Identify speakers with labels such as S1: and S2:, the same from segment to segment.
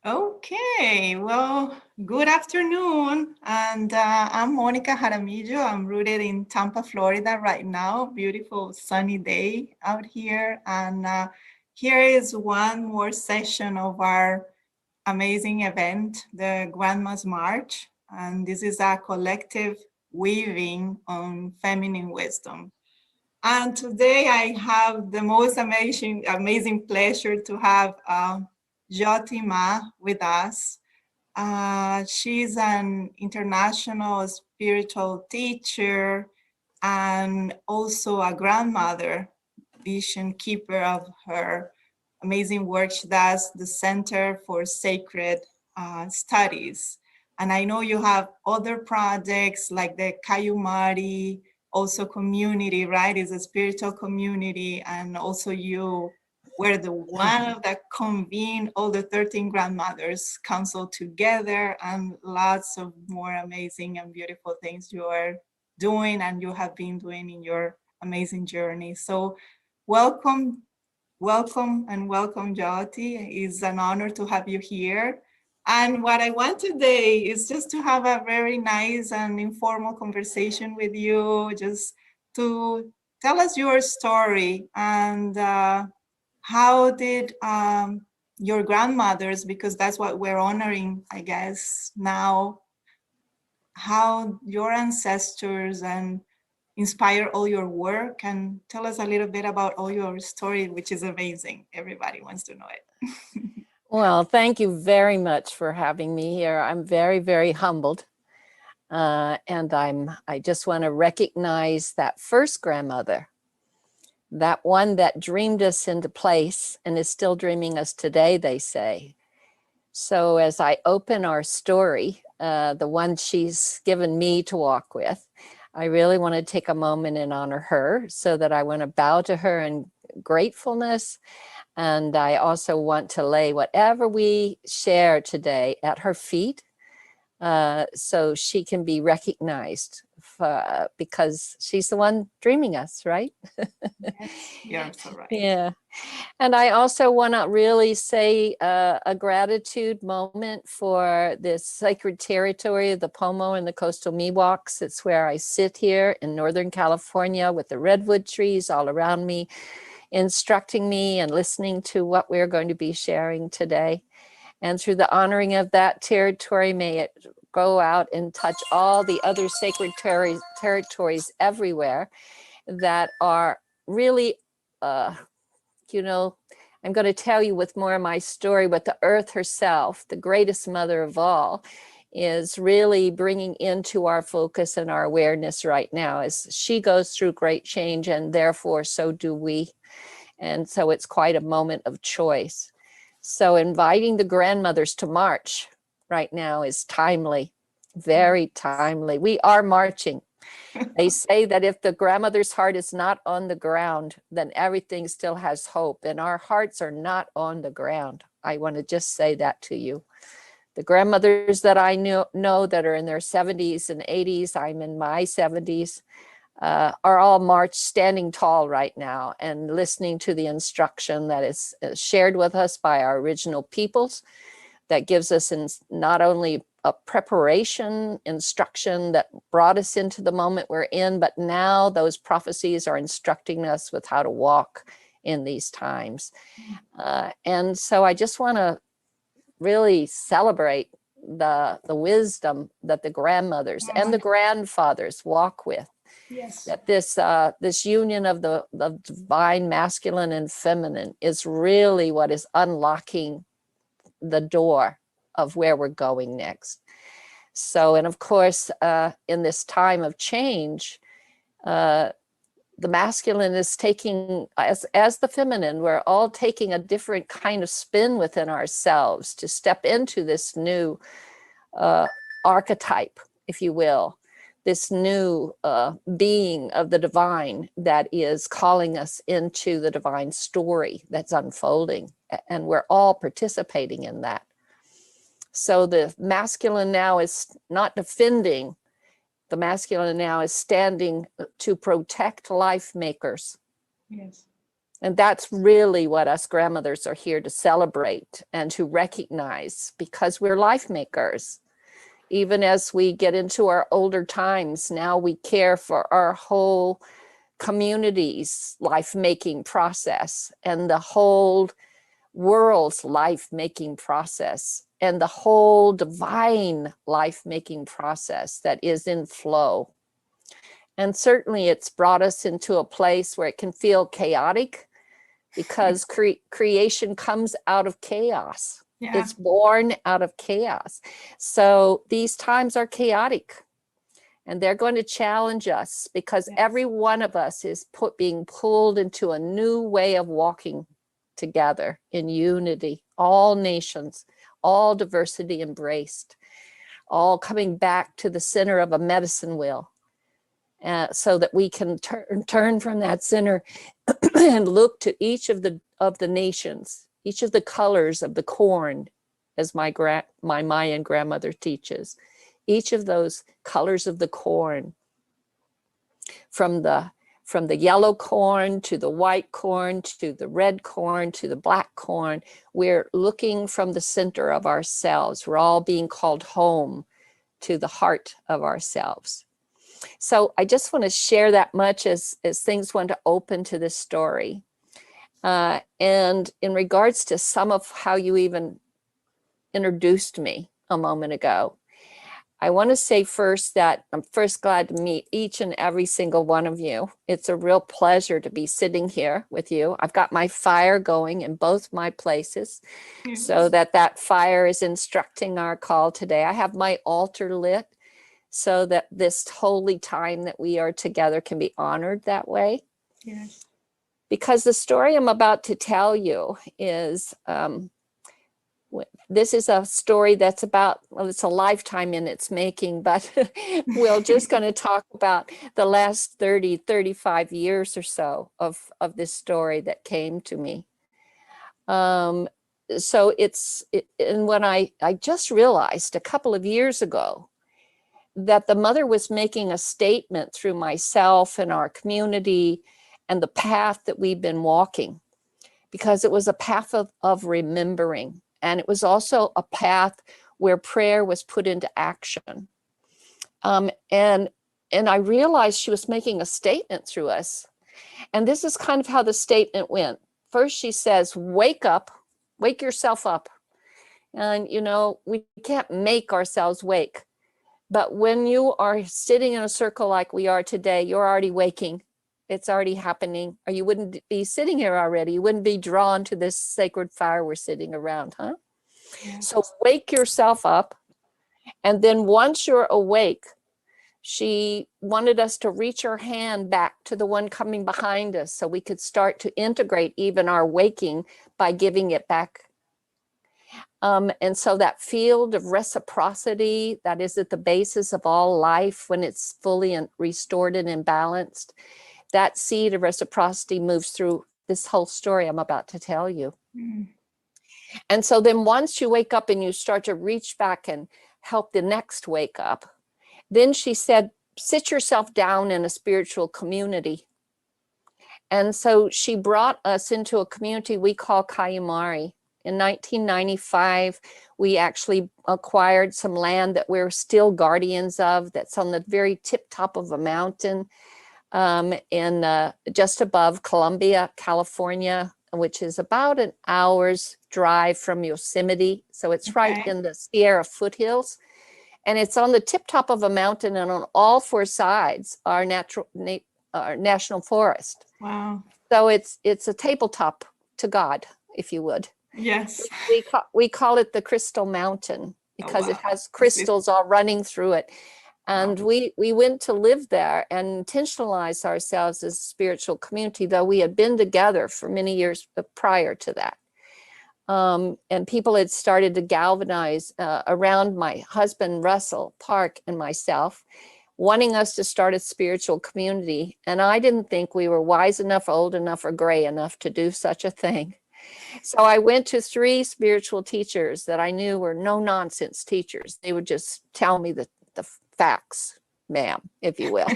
S1: Okay, well, good afternoon. And I'm Monica Jaramillo. I'm rooted in Tampa, Florida right now. Beautiful sunny day out here. And here is one more session of our amazing event, the Grandma's March. And this is a collective weaving on feminine wisdom. And today I have the most amazing pleasure to have Jyoti Ma with us. She's an international spiritual teacher and also a grandmother, vision keeper of her amazing work. She does the Center for Sacred Studies. And I know you have other projects like the Kayumari, also community, right? It's a spiritual community. And also you were the one that convened all the 13 grandmothers council together, and lots of more amazing and beautiful things you are doing and you have been doing in your amazing journey. So welcome, welcome, Jyoti. It's an honor to have you here. And what I want today is just to have a very nice and informal conversation with you, just to tell us your story and how did your grandmothers, because that's what we're honoring, I guess, now, how your ancestors and inspire all your work, and tell us a little bit about all your story, which is amazing. Everybody wants to know it.
S2: Well, thank you very much for having me here. I'm very, very humbled. And I just want to recognize that first grandmother, that one that dreamed us into place and is still dreaming us today, they say. So as I open our story, the one she's given me to walk with, I really want to take a moment and honor her, so that I want to bow to her in gratefulness. And I also want to lay whatever we share today at her feet, so she can be recognized because she's the one dreaming us, right?
S1: Yes, you're so right.
S2: Yeah. And I also want to really say a gratitude moment for this sacred territory of the Pomo and the coastal Miwoks. It's where I sit here in Northern California with the redwood trees all around me, instructing me and listening to what we're going to be sharing today. And through the honoring of that territory, may it go out and touch all the other sacred territories everywhere that are really, I'm going to tell you with more of my story, but the earth herself, the greatest mother of all, is really bringing into our focus and our awareness right now as she goes through great change, and therefore so do we. And so it's quite a moment of choice. So inviting the grandmothers to march right now is timely, very timely. We are marching. They say that if the grandmother's heart is not on the ground, then everything still has hope. And our hearts are not on the ground. I want to just say that to you. The grandmothers that I know that are in their 70s and 80s, I'm in my 70s, are all standing tall right now and listening to the instruction that is shared with us by our original peoples, that gives us not only a preparation instruction that brought us into the moment we're in, but now those prophecies are instructing us with how to walk in these times. And so I just want to really celebrate the wisdom that the grandmothers and the grandfathers walk with.
S1: Yes.
S2: That this union of the divine masculine and feminine is really what is unlocking the door of where we're going next. So, and of course, in this time of change, the masculine is taking, as the feminine, we're all taking a different kind of spin within ourselves to step into this new archetype, if you will, this new being of the divine that is calling us into the divine story that's unfolding. And we're all participating in that. So the masculine now is not defending. The masculine now is standing to protect life makers.
S1: Yes.
S2: And that's really what us grandmothers are here to celebrate and to recognize, because we're life makers. Even as we get into our older times, now we care for our whole community's life-making process and the whole world's life-making process and the whole divine life-making process that is in flow. And certainly it's brought us into a place where it can feel chaotic, because creation comes out of chaos.
S1: Yeah.
S2: It's born out of chaos. So these times are chaotic, and they're going to challenge us, because
S1: Yes.
S2: every one of us is being pulled into a new way of walking together in unity, all nations, all diversity embraced, all coming back to the center of a medicine wheel. So that we can turn from that center and look to each of the nations, each of the colors of the corn, as my Mayan grandmother teaches, each of those colors of the corn, from the yellow corn to the white corn to the red corn to the black corn. We're looking from the center of ourselves. We're all being called home to the heart of ourselves. So I just want to share that much as things want to open to this story. And in regards to some of how you even introduced me a moment ago, I want to say first that I'm first glad to meet each and every single one of you. It's a real pleasure to be sitting here with you. I've got my fire going in both my places, so that fire is instructing our call today. I have my altar lit, so that this holy time that we are together can be honored that way.
S1: Yes.
S2: Because the story I'm about to tell you is, this is a story that's about, well, it's a lifetime in its making, but we're just going to talk about the last 30, 35 years or so of this story that came to me. So and when I just realized a couple of years ago that the mother was making a statement through myself and our community and the path that we've been walking, because it was a path of remembering. And it was also a path where prayer was put into action. And I realized she was making a statement through us. And this is kind of how the statement went. First, she says, wake up, wake yourself up. And, you know, we can't make ourselves wake. But when you are sitting in a circle like we are today, you're already waking. It's already happening. Or you wouldn't be sitting here already. You wouldn't be drawn to this sacred fire we're sitting around, huh?
S1: Yes.
S2: So wake yourself up. And then once you're awake, she wanted us to reach our hand back to the one coming behind us, so we could start to integrate even our waking by giving it back. And so that field of reciprocity that is at the basis of all life, when it's fully restored and imbalanced, that seed of reciprocity moves through this whole story I'm about to tell you. And so then once you wake up and you start to reach back and help the next wake up, then she said, sit yourself down in a spiritual community. And so she brought us into a community we call Kayumari. In 1995, we actually acquired some land that we're still guardians of, that's on the very tip top of a mountain just above Columbia, California, which is about an hour's drive from Yosemite. So it's right in the Sierra foothills. And it's on the tip top of a mountain, and on all four sides are national forest.
S1: Wow.
S2: So it's a tabletop to God, if you would.
S1: Yes.
S2: We call it the Crystal Mountain, because it has crystals all running through it. And we went to live there and intentionalize ourselves as a spiritual community, though we had been together for many years prior to that. And people had started to galvanize around my husband, Russell Park, and myself, wanting us to start a spiritual community. And I didn't think we were wise enough, old enough, or gray enough to do such a thing. So I went to 3 spiritual teachers that I knew were no nonsense teachers. They would just tell me the facts, ma'am, if you will.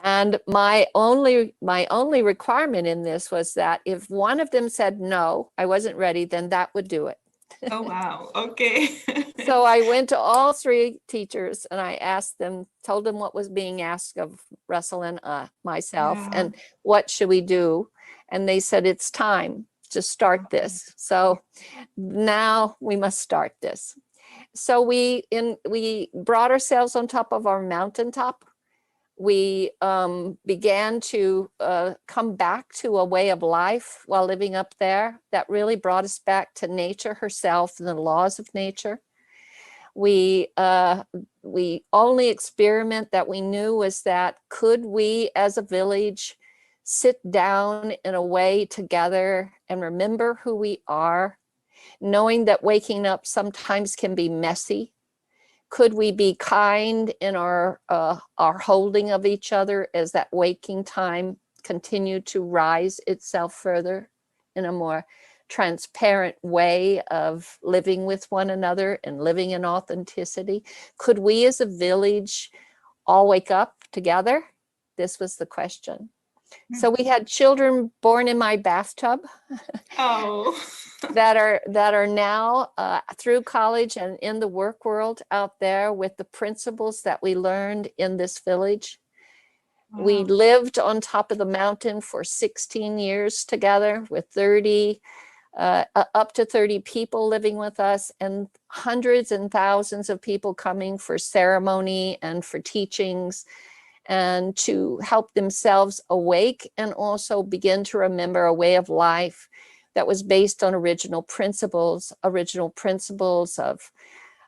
S2: And my only requirement in this was that if one of them said no, I wasn't ready, then that would do it.
S1: Oh, wow. Okay.
S2: So I went to all three teachers and I asked them, told them what was being asked of Russell and myself,
S1: Yeah.
S2: and what should we do? And they said, it's time to start this. So now we must start this. So we brought ourselves on top of our mountaintop. We began to come back to a way of life while living up there that really brought us back to nature herself and the laws of nature. We only experiment that we knew was that could we as a village sit down in a way together and remember who we are, knowing that waking up sometimes can be messy. Could we be kind in our holding of each other as that waking time continued to rise itself further in a more transparent way of living with one another and living in authenticity? Could we as a village all wake up together? This was the question. So we had children born in my bathtub.
S1: Oh.
S2: that are now through college and in the work world out there with the principles that we learned in this village. Wow. We lived on top of the mountain for 16 years together with 30, up to 30 people living with us, and hundreds and thousands of people coming for ceremony and for teachings and to help themselves awake and also begin to remember a way of life that was based on original principles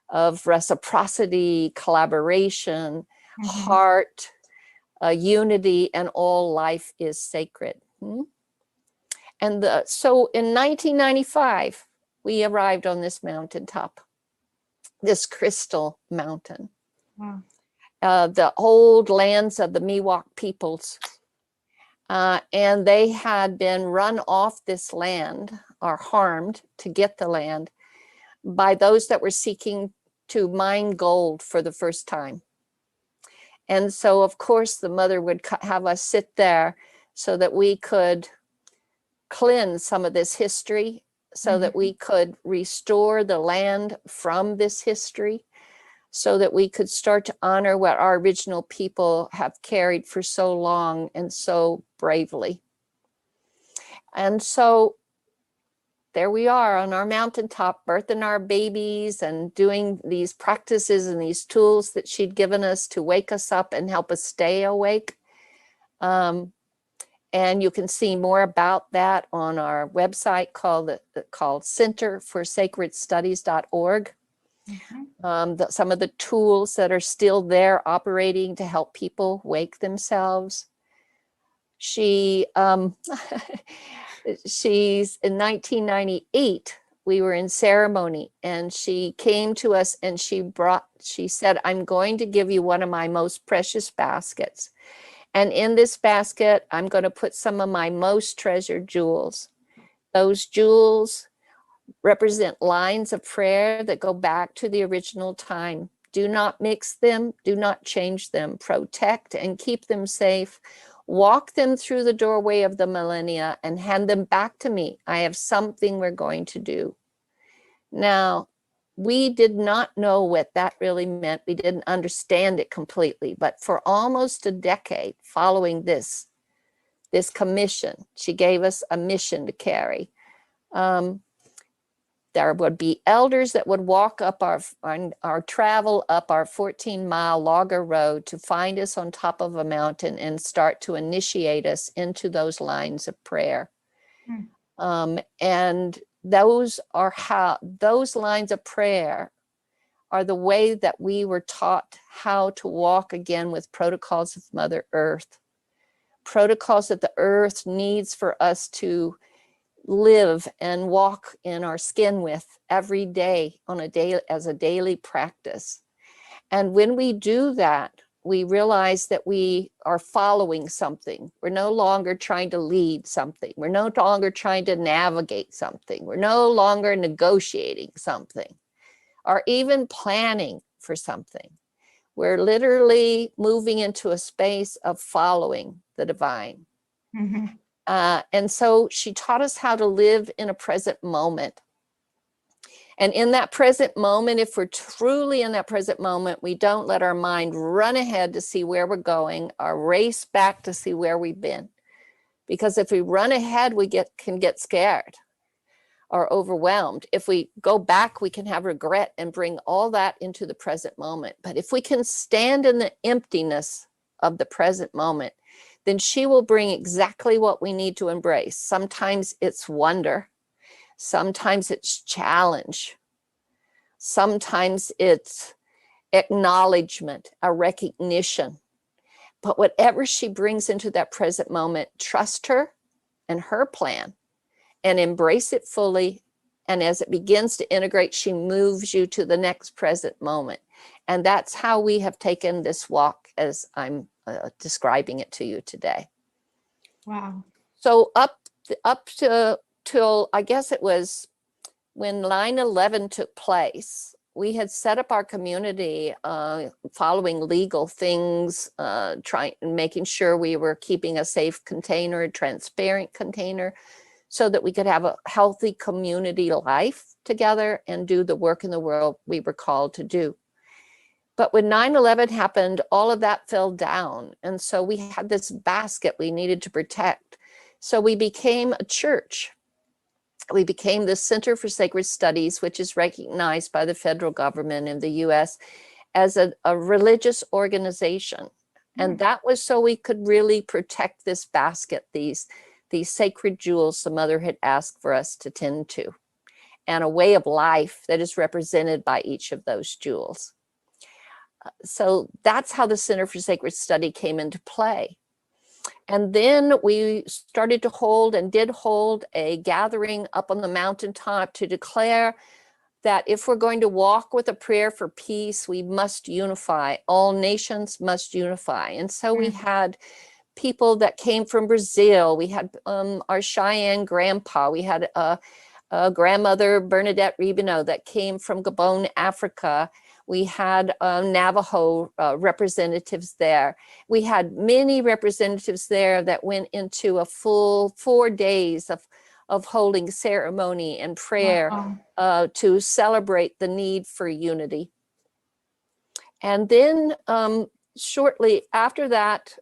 S2: of reciprocity, collaboration, heart, unity, and all life is sacred. And so in 1995, we arrived on this mountaintop, this crystal mountain.
S1: Wow.
S2: The old lands of the Miwok peoples. And they had been run off this land or harmed to get the land by those that were seeking to mine gold for the first time. And so, of course, the mother would have us sit there so that we could cleanse some of this history, so that we could restore the land from this history, so that we could start to honor what our original people have carried for so long and so bravely. And so there we are on our mountaintop, birthing our babies and doing these practices and these tools that she'd given us to wake us up and help us stay awake. And you can see more about that on our website called centerforsacredstudies.org. Some of the tools that are still there operating to help people wake themselves. She's in 1998, we were in ceremony and she came to us and she said, I'm going to give you one of my most precious baskets. And in this basket, I'm going to put some of my most treasured jewels. Those jewels represent lines of prayer that go back to the original time. Do not mix them, do not change them, protect and keep them safe. Walk them through the doorway of the millennia and hand them back to me. I have something we're going to do. Now, we did not know what that really meant. We didn't understand it completely, but for almost a decade following this commission, she gave us a mission to carry. There would be elders that would walk up our travel up our 14-mile logger road to find us on top of a mountain and start to initiate us into those lines of prayer. And those lines of prayer are the way that we were taught how to walk again with protocols of Mother Earth, protocols that the earth needs for us to live and walk in our skin with every day as a daily practice. And when we do that, we realize that we are following something. We're no longer trying to lead something. We're no longer trying to navigate something. We're no longer negotiating something or even planning for something. We're literally moving into a space of following the divine.
S1: Mhm.
S2: And so she taught us how to live in a present moment. And in that present moment, if we're truly in that present moment, we don't let our mind run ahead to see where we're going or race back to see where we've been. Because if we run ahead, we can get scared or overwhelmed. If we go back, we can have regret and bring all that into the present moment. But if we can stand in the emptiness of the present moment, then she will bring exactly what we need to embrace. Sometimes it's wonder. Sometimes it's challenge. Sometimes it's acknowledgement, a recognition. But whatever she brings into that present moment, trust her and her plan and embrace it fully. And as it begins to integrate, she moves you to the next present moment. And that's how we have taken this walk as I'm describing it to you today.
S1: Wow.
S2: So up to till I guess it was when 9/11 took place, we had set up our community following legal things, making sure we were keeping a safe container, a transparent container, so that we could have a healthy community life together and do the work in the world we were called to do. But when 9/11 happened, all of that fell down. And so we had this basket we needed to protect. So we became a church. We became the Center for Sacred Studies, which is recognized by the federal government in the US as a religious organization. And that was so we could really protect this basket, these sacred jewels the mother had asked for us to tend to, and a way of life that is represented by each of those jewels. So that's how the Center for Sacred Study came into play. And then we started to hold and did hold a gathering up on the mountaintop to declare that if we're going to walk with a prayer for peace, we must unify. All nations must unify. And so we had people that came from Brazil. We had our Cheyenne grandpa. We had a grandmother, Bernadette Ribino, that came from Gabon, Africa. We had Navajo representatives there. We had many representatives there that went into a full 4 days of holding ceremony and prayer to celebrate the need for unity. And then shortly after that,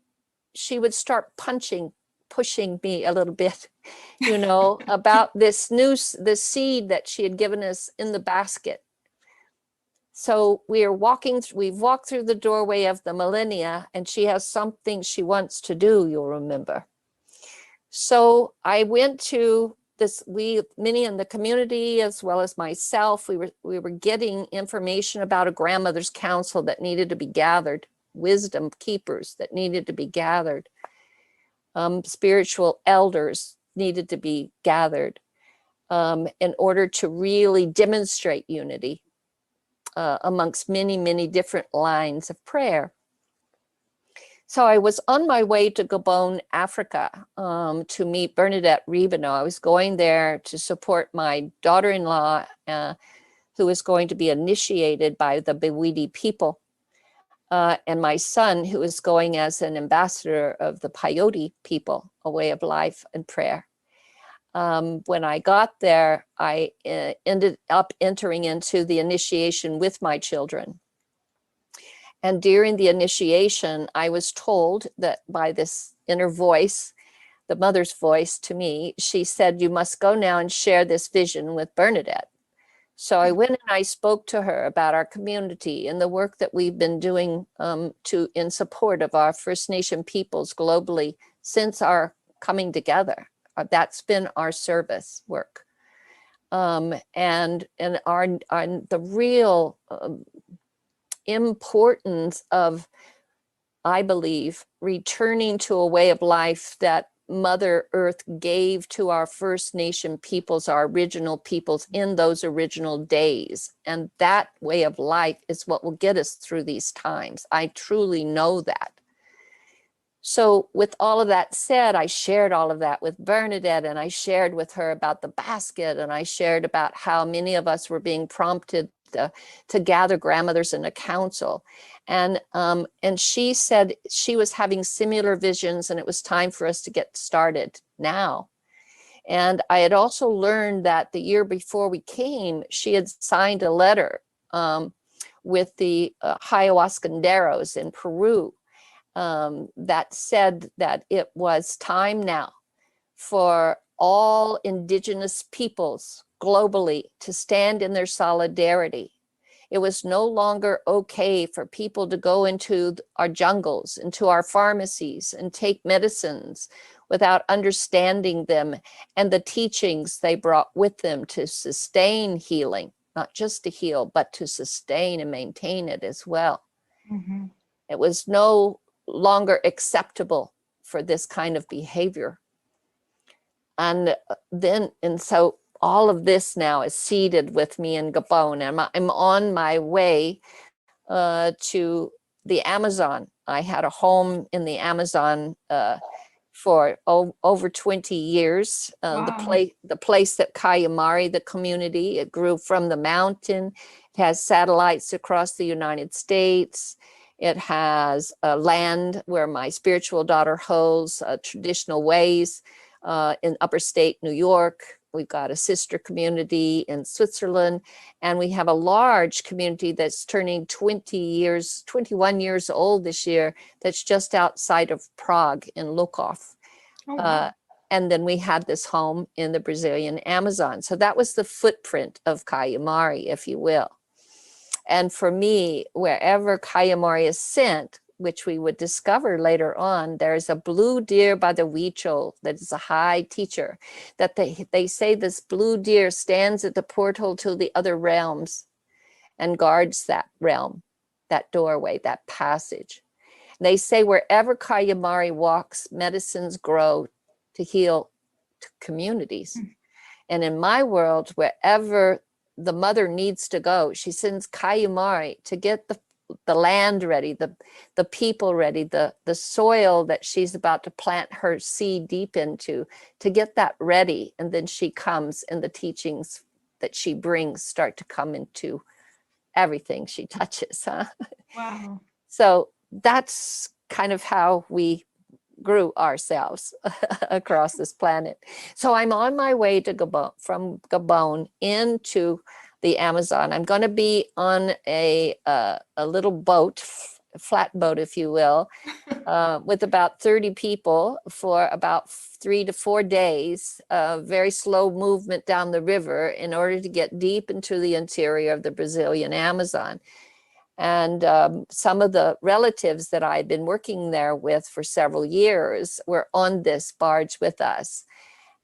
S2: she would start pushing me a little bit, about this seed that she had given us in the basket. So we've walked through the doorway of the millennia, and she has something she wants to do, you'll remember. So I went to this, many in the community, as well as myself, we were getting information about a grandmother's council that needed to be gathered, wisdom keepers that needed to be gathered, spiritual elders needed to be gathered in order to really demonstrate unity amongst many, many different lines of prayer. So I was on my way to Gabon, Africa, to meet Bernadette Ribino. I was going there to support my daughter-in-law, who was going to be initiated by the Bewidi people, and my son, who was going as an ambassador of the Peyote people, a way of life and prayer. When I got there, I ended up entering into the initiation with my children. And during the initiation, I was told that by this inner voice, the mother's voice to me, she said, "You must go now and share this vision with Bernadette." So I went and I spoke to her about our community and the work that we've been doing in support of our First Nation peoples globally since our coming together. That's been our service work. And the real importance of, I believe, returning to a way of life that Mother Earth gave to our First Nation peoples, our original peoples in those original days. And that way of life is what will get us through these times. I truly know that. So with all of that said, I shared all of that with Bernadette, and I shared with her about the basket, and I shared about how many of us were being prompted to gather grandmothers in a council. And she said she was having similar visions and it was time for us to get started now. And I had also learned that the year before we came, she had signed a letter with the ayahuascanderos in Peru that said that it was time now for all indigenous peoples globally to stand in their solidarity. It was no longer okay for people to go into our jungles, into our pharmacies and take medicines without understanding them and the teachings they brought with them to sustain healing, not just to heal, but to sustain and maintain it as well.
S1: Mm-hmm.
S2: It was no longer acceptable for this kind of behavior. And so all of this now is seated with me in Gabon. I'm on my way to the Amazon. I had a home in the Amazon for over 20 years.
S1: Wow.
S2: The place that Kayamari, the community, it grew from the mountain. It has satellites across the United States. It has land where my spiritual daughter holds traditional ways in upper state New York. We've got a sister community in Switzerland, and we have a large community that's turning 21 years old this year, that's just outside of Prague in Lukov.
S1: Oh, wow.
S2: And then we had this home in the Brazilian Amazon. So that was the footprint of Kayamari, if you will. And for me, wherever Kayamari is sent, which we would discover later on, there's a blue deer by the Huichol that is a high teacher, that they say this blue deer stands at the portal to the other realms and guards that realm, that doorway, that passage. They say wherever Kayamari walks, medicines grow to heal communities. And in my world, wherever the mother needs to go, she sends Kayamari to get the land ready, the people ready, the soil that she's about to plant her seed deep into, to get that ready. And then she comes and the teachings that she brings start to come into everything she touches. Huh?
S1: Wow.
S2: So that's kind of how we grew ourselves across this planet. So I'm on my way to Gabon, from Gabon into the Amazon. I'm going to be on a little boat, flatboat, if you will, with about 30 people for about 3 to 4 days, very slow movement down the river in order to get deep into the interior of the Brazilian Amazon. And some of the relatives that I had been working there with for several years were on this barge with us.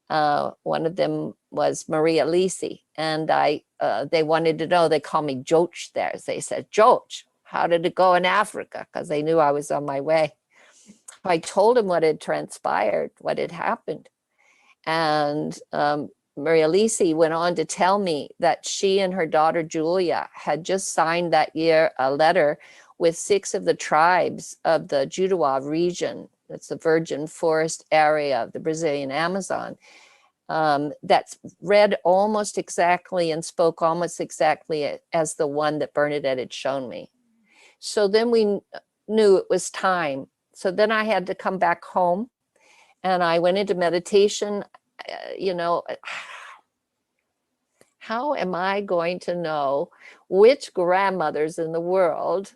S2: One of them was Maria Lisi, and they wanted to know, they call me Joch there. They said, Joch, how did it go in Africa? Because they knew I was on my way. I told them what had transpired, what had happened. And Maria Lisi went on to tell me that she and her daughter Julia had just signed that year a letter with 6 of the tribes of the Juruá region. That's the virgin forest area of the Brazilian Amazon. That's read almost exactly and spoke almost exactly as the one that Bernadette had shown me. So then we knew it was time. So then I had to come back home and I went into meditation. How am I going to know which grandmothers in the world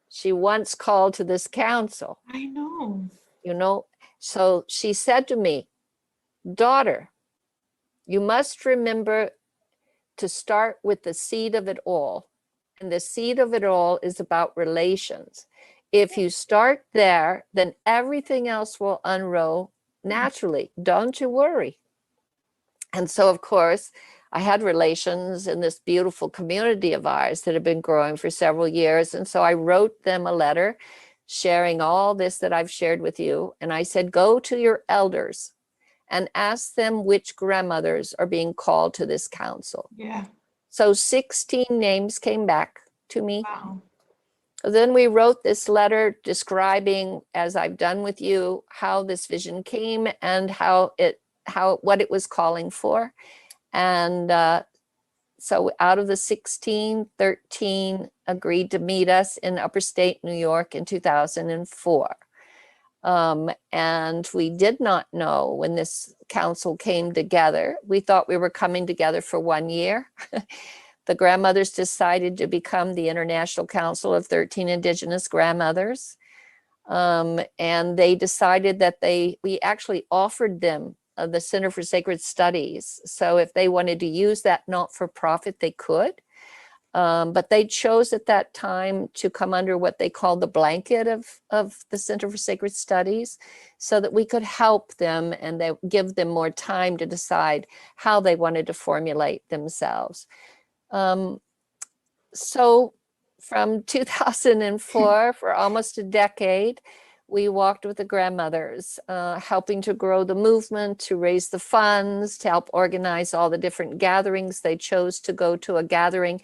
S2: she once called to this council?
S1: I know.
S2: So she said to me, daughter, you must remember to start with the seed of it all. And the seed of it all is about relations. If you start there, then everything else will unroll naturally. Don't you worry. And so, of course, I had relations in this beautiful community of ours that had been growing for several years. And so I wrote them a letter sharing all this that I've shared with you. And I said, go to your elders and ask them which grandmothers are being called to this council.
S1: Yeah.
S2: So 16 names came back to me.
S1: Wow.
S2: Then we wrote this letter describing, as I've done with you, how this vision came and what it was calling for. And So out of the 16, 13 agreed to meet us in upstate New York in 2004. And we did not know when this council came together. We thought we were coming together for 1 year. The grandmothers decided to become the International Council of 13 Indigenous Grandmothers. And they decided that we actually offered them the Center for Sacred Studies. So if they wanted to use that not-for-profit, they could. But they chose at that time to come under what they called the blanket of the Center for Sacred Studies, so that we could help them and they give them more time to decide how they wanted to formulate themselves. So from 2004, for almost a decade, we walked with the grandmothers, helping to grow the movement, to raise the funds, to help organize all the different gatherings. They chose to go to a gathering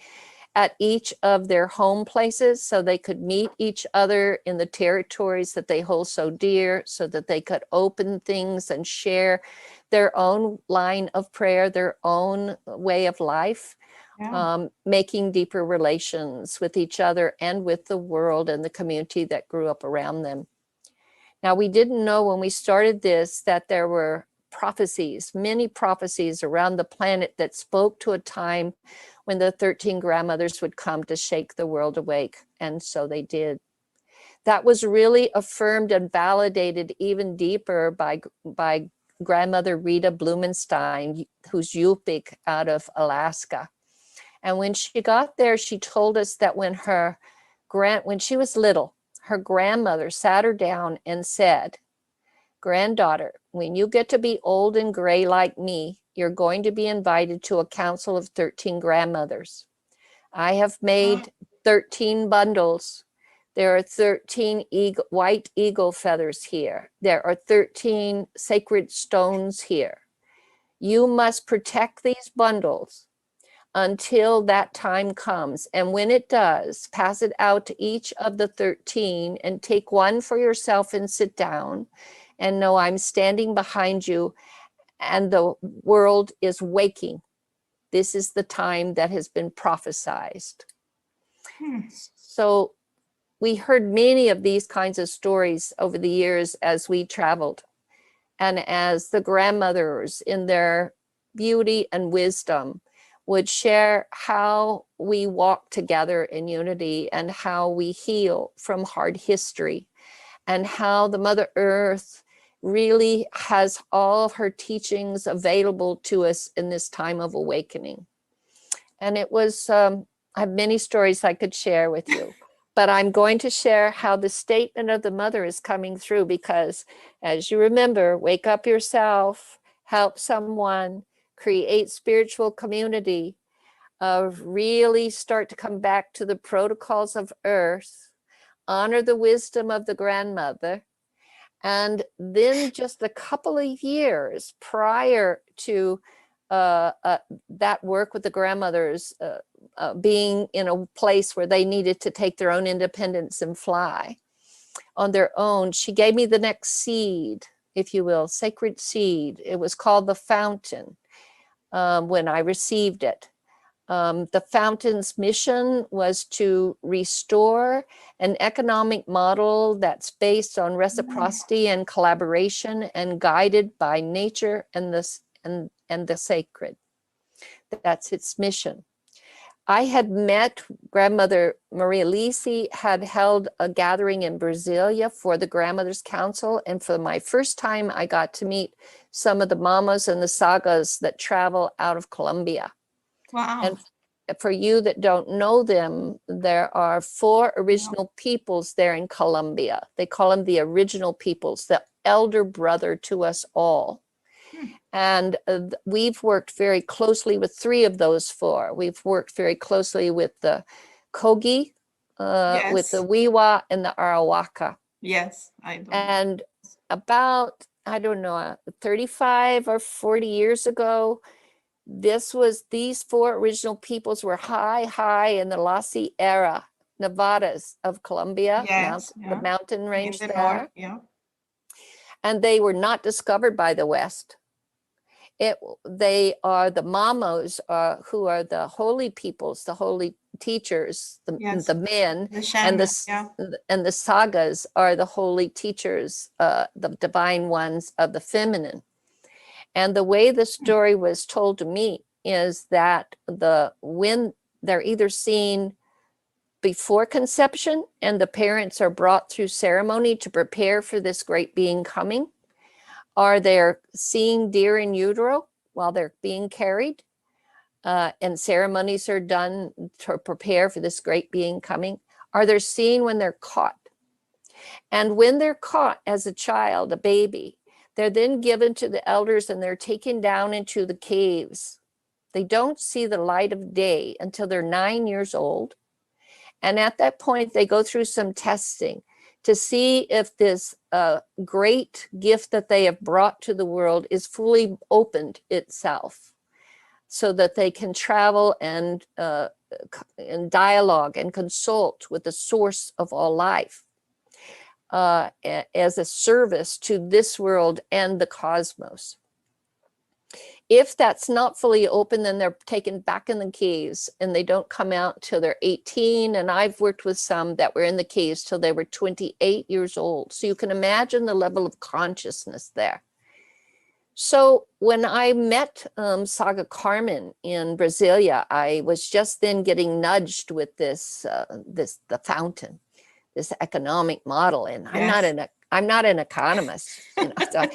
S2: at each of their home places so they could meet each other in the territories that they hold so dear, so that they could open things and share their own line of prayer, their own way of life.
S1: Yeah.
S2: Making deeper relations with each other and with the world and the community that grew up around them. Now, we didn't know when we started this that there were prophecies, many prophecies around the planet that spoke to a time when the 13 grandmothers would come to shake the world awake. And so they did. That was really affirmed and validated even deeper by grandmother Rita Blumenstein, who's Yupik out of Alaska. And when she got there, she told us that when she was little, her grandmother sat her down and said, "Granddaughter, when you get to be old and gray like me, you're going to be invited to a council of 13 grandmothers. I have made 13 bundles. There are 13 white eagle feathers here. There are 13 sacred stones here. You must protect these bundles until that time comes. And when it does, pass it out to each of the 13 and take one for yourself and sit down and know I'm standing behind you and the world is waking. This is the time that has been prophesized." So we heard many of these kinds of stories over the years as we traveled, and as the grandmothers in their beauty and wisdom would share how we walk together in unity and how we heal from hard history, and how the Mother Earth really has all of her teachings available to us in this time of awakening. And it was, I have many stories I could share with you, but I'm going to share how the statement of the Mother is coming through, because as you remember, wake up yourself, help someone, create spiritual community, really start to come back to the protocols of Earth, honor the wisdom of the grandmother. And then just a couple of years prior to that work with the grandmothers being in a place where they needed to take their own independence and fly on their own, she gave me the next seed, if you will, sacred seed. It was called the fountain when I received it. The fountain's mission was to restore an economic model that's based on reciprocity and collaboration and guided by nature and the sacred. That's its mission. I had met Grandmother Maria Lisi, had held a gathering in Brasilia for the Grandmothers Council, and for my first time I got to meet some of the mamas and the sagas that travel out of Colombia.
S1: Wow.
S2: And for you that don't know them, there are 4 original peoples there in Colombia. They call them the original peoples, the elder brother to us all. And we've worked very closely with 3 of those 4. We've worked very closely with the Kogi, with the Wiwa, and the Arawaka.
S1: Yes, I do.
S2: And about, I don't know, 35 or 40 years ago, these 4 original peoples were high in the La Sierra Nevadas of Colombia, the mountain range
S1: in the
S2: there.
S1: north,
S2: And they were not discovered by the West. they are the mamos, who are the holy peoples, the holy teachers,
S1: Yes.
S2: the men,
S1: The shamans,
S2: and the sagas are the holy teachers, the divine ones of the feminine. And the way the story was told to me is that when they're either seen before conception and the parents are brought through ceremony to prepare for this great being coming, or they're seeing deer in utero while they're being carried, and ceremonies are done to prepare for this great being coming, or they're seen when they're caught. And when they're caught as a child, a baby, they're then given to the elders and they're taken down into the caves. They don't see the light of day until they're 9 years old. And at that point, they go through some testing to see if this great gift that they have brought to the world is fully opened itself, so that they can travel and dialogue and consult with the source of all life, as a service to this world and the cosmos. If that's not fully open, then they're taken back in the caves and they don't come out till they're 18. And I've worked with some that were in the caves till they were 28 years old. So you can imagine the level of consciousness there. So when I met Saga Carmen in Brasilia, I was just then getting nudged with the fountain, this economic model, and
S1: Yes.
S2: I'm not an economist. So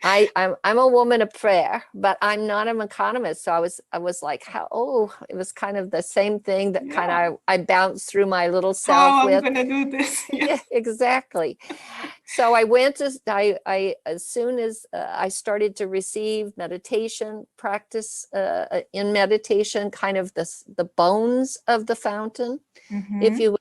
S2: I'm a woman of prayer, but I'm not an economist. So I was like, it was kind of the same thing that kind of I bounced through my little self
S1: How
S2: with.
S1: I'm gonna do this?
S2: Yeah, exactly. So I went to as soon as I started to receive meditation practice, in meditation, kind of the bones of the fountain, if you will.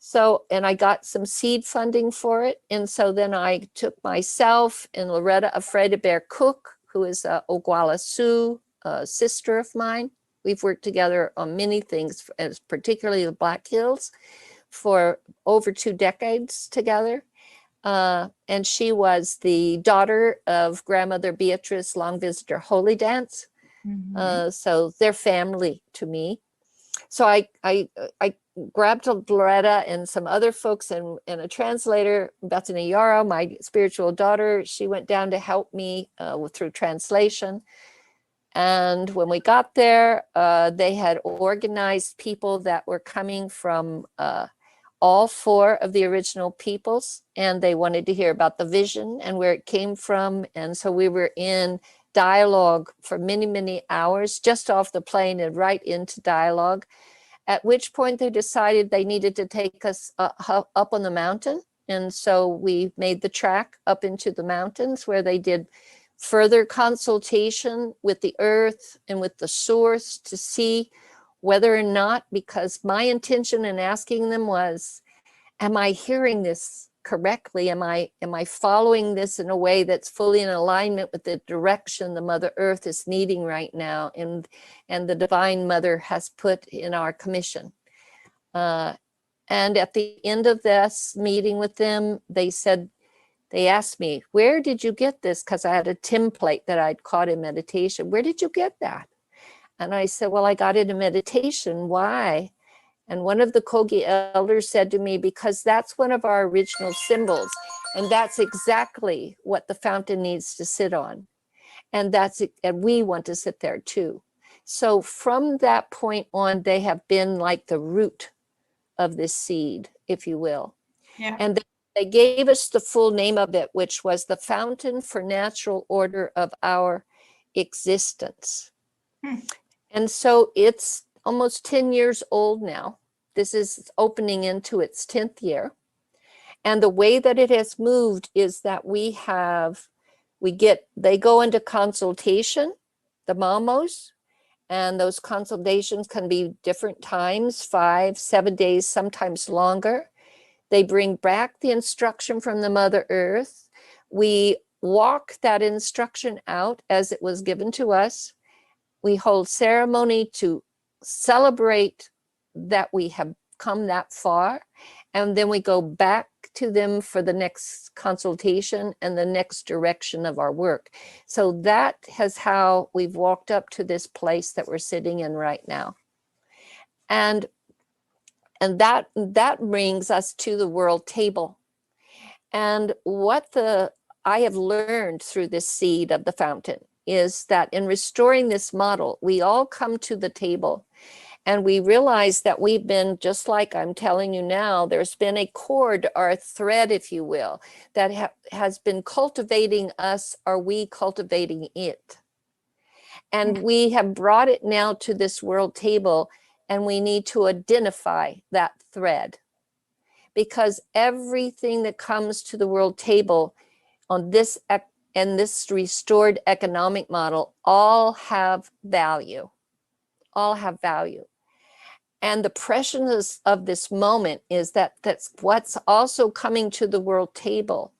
S2: So, and I got some seed funding for it. And so then I took myself and Loretta Afreda Bear Cook, who is a Oglala Sioux sister of mine. We've worked together on many things, as particularly the Black Hills, for over 2 decades together. And she was the daughter of grandmother Beatrice Long Visitor Holy Dance. So they're family to me. So I grabbed Loretta and some other folks and a translator, Bethany Yarrow, my spiritual daughter. She went down to help me through translation. And when we got there, they had organized people that were coming from all 4 of the original peoples, and they wanted to hear about the vision and where it came from. And so we were in dialogue for many, many hours, just off the plane and right into dialogue, at which point they decided they needed to take us up on the mountain. And so we made the trek up into the mountains, where they did further consultation with the earth and with the source to see whether or not, because my intention in asking them was, am I hearing this correctly? Am I following this in a way that's fully in alignment with the direction the Mother Earth is needing right now, and the Divine Mother has put in our commission? And at the end of this meeting with them, they asked me, where did you get this? Because I had a template that I'd caught in meditation. Where did you get that? And I said, well, I got it in meditation. Why? And one of the Kogi elders said to me, because that's one of our original symbols. And that's exactly what the fountain needs to sit on. And we want to sit there too. So from that point on, they have been like the root of this seed, if you will.
S1: Yeah.
S2: And they gave us the full name of it, which was the Fountain for Natural Order of Our Existence. And so it's almost 10 years old now. This is opening into its 10th year. And the way that it has moved is that they go into consultation, the mamos, and those consultations can be different times, 5, 7 days, sometimes longer. They bring back the instruction from the Mother Earth. We walk that instruction out as it was given to us. We hold ceremony to celebrate that we have come that far. And then we go back to them for the next consultation and the next direction of our work. So that has how we've walked up to this place that we're sitting in right now. And that brings us to the world table. And what I have learned through this seed of the fountain is that in restoring this model, we all come to the table and we realize that we've been, just like I'm telling you now, there's been a cord or a thread, if you will, that has been cultivating us, or we cultivating it. And we have brought it now to this world table, and we need to identify that thread. Because everything that comes to the world table on this and this restored economic model all have value, all have value. And the preciousness of this moment is that's what's also coming to the world table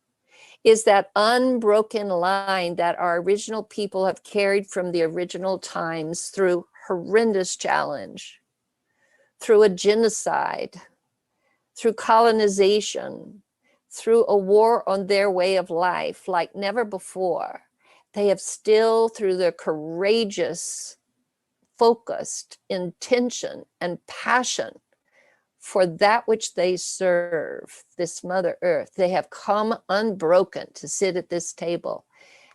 S2: is that unbroken line that our original people have carried from the original times through horrendous challenge, through a genocide, through colonization, through a war on their way of life like never before. They have still, through their courageous, focused intention and passion for that which they serve, this Mother Earth, they have come unbroken to sit at this table.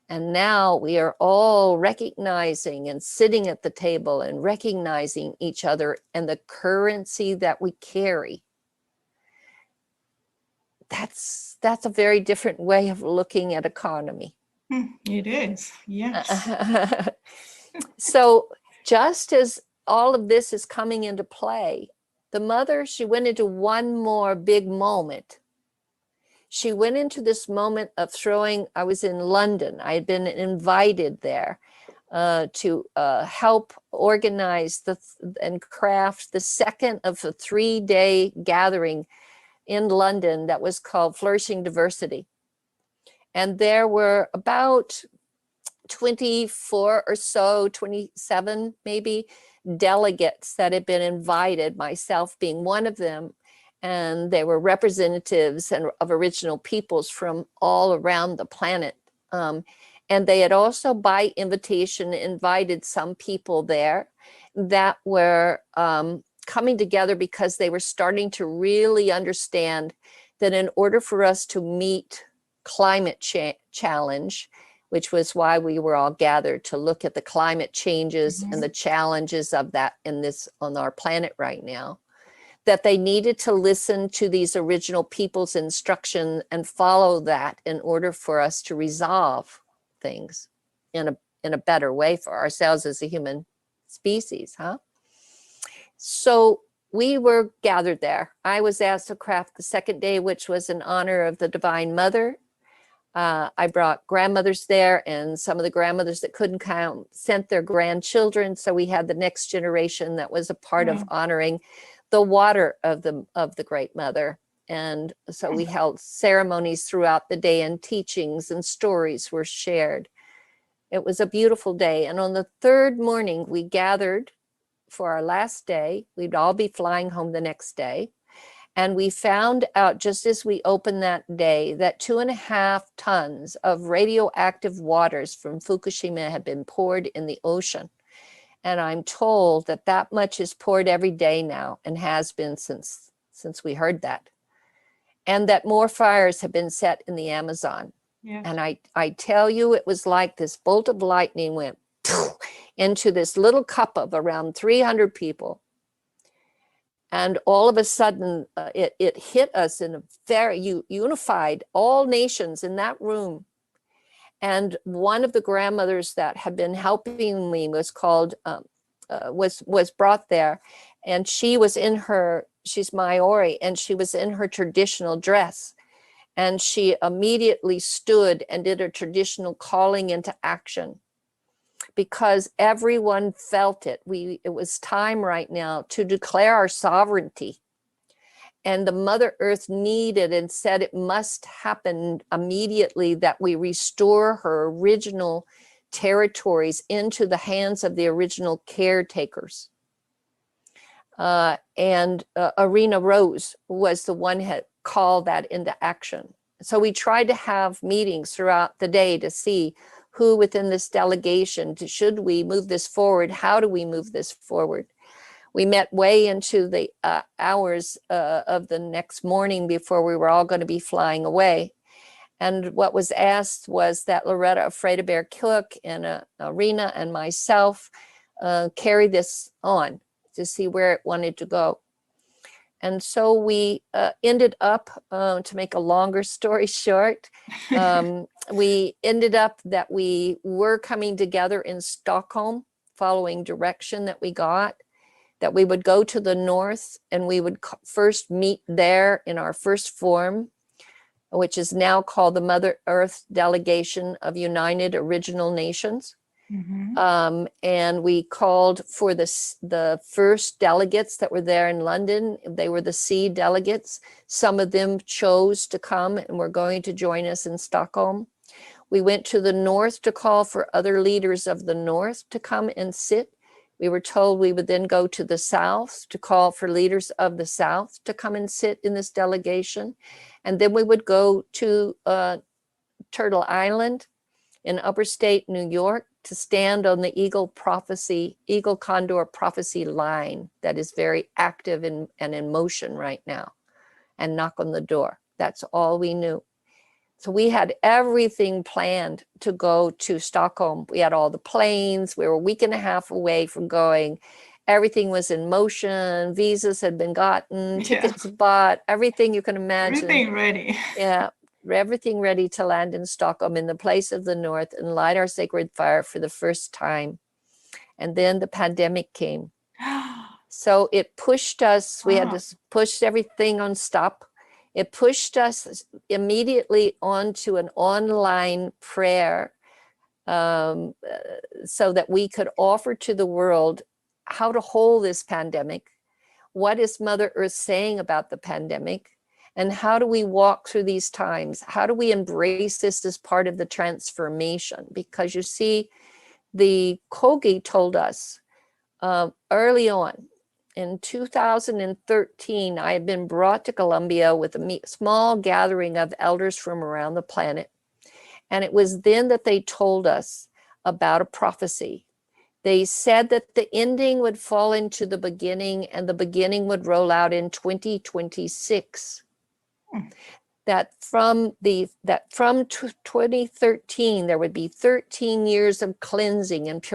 S2: And now we are all recognizing and sitting at the table and recognizing each other and the currency that we carry. That's a very different way of looking at economy.
S1: It is, yes.
S2: So just as all of this is coming into play, the mother, she went into one more big moment. She went into this moment of I was in London. I had been invited there to help organize and craft the second of a 3-day gathering in London that was called Flourishing Diversity. And there were about 24 or so, 27 maybe, delegates that had been invited, myself being one of them. And they were representatives of original peoples from all around the planet. And they had also, by invitation, invited some people there that were coming together because they were starting to really understand that in order for us to meet climate challenge, which was why we were all gathered to look at the climate changes and the challenges of that on our planet right now, that they needed to listen to these original people's instruction and follow that in order for us to resolve things in a better way for ourselves as a human species, huh? So we were gathered there. I was asked to craft the second day, which was in honor of the Divine Mother. I brought grandmothers there, and some of the grandmothers that couldn't count sent their grandchildren. So we had the next generation that was a part of honoring the water of the Great Mother. And so we held ceremonies throughout the day, and teachings and stories were shared. It was a beautiful day. And on the third morning, we gathered for our last day. We'd all be flying home the next day. And we found out just as we opened that day that 2.5 tons of radioactive waters from Fukushima had been poured in the ocean. And I'm told that much is poured every day now, and has been since we heard that. And that more fires have been set in the Amazon.
S1: Yes.
S2: And I tell you, it was like this bolt of lightning went into this little cup of around 300 people. And all of a sudden, it hit us in a very unified, all nations in that room. And one of the grandmothers that had been helping me was brought there, and she's Maori, and she was in her traditional dress, and she immediately stood and did a traditional calling into action, because everyone felt it. It was time right now to declare our sovereignty. And the Mother Earth needed and said it must happen immediately, that we restore her original territories into the hands of the original caretakers. And Arena Rose was the one had call that into action. So we tried to have meetings throughout the day to see who within this delegation, should we move this forward? How do we move this forward? We met way into the hours of the next morning before we were all going to be flying away. And what was asked was that Loretta Afraid-Bear-Cook and Arena and myself carry this on to see where it wanted to go. And so we ended up, to make a longer story short, we ended up that we were coming together in Stockholm, following direction that we got, that we would go to the north and we would first meet there in our first forum, which is now called the Mother Earth Delegation of United Original Nations.
S1: Mm-hmm.
S2: And we called for the first delegates that were there in London. They were the C delegates. Some of them chose to come and were going to join us in Stockholm. We went to the north to call for other leaders of the north to come and sit. We were told we would then go to the south to call for leaders of the south to come and sit in this delegation. And then we would go to Turtle Island in upstate New York to stand on the Eagle Condor prophecy line that is very active and in motion right now, and knock on the door. That's all we knew. So we had everything planned to go to Stockholm. We had all the planes. We were a week and a half away from going. Everything was in motion. Visas had been gotten, tickets bought, everything you can imagine.
S1: Everything ready.
S2: Yeah, everything ready to land in Stockholm in the place of the North and light our sacred fire for the first time. And then the pandemic came. So it pushed us, we had to push everything on stop. It pushed us immediately onto an online prayer so that we could offer to the world how to hold this pandemic. What is Mother Earth saying about the pandemic? And how do we walk through these times? How do we embrace this as part of the transformation? Because you see, the Kogi told us early on, in 2013, I had been brought to Colombia with a small gathering of elders from around the planet. And it was then that they told us about a prophecy. They said that the ending would fall into the beginning and the beginning would roll out in 2026. That from 2013, there would be 13 years of cleansing and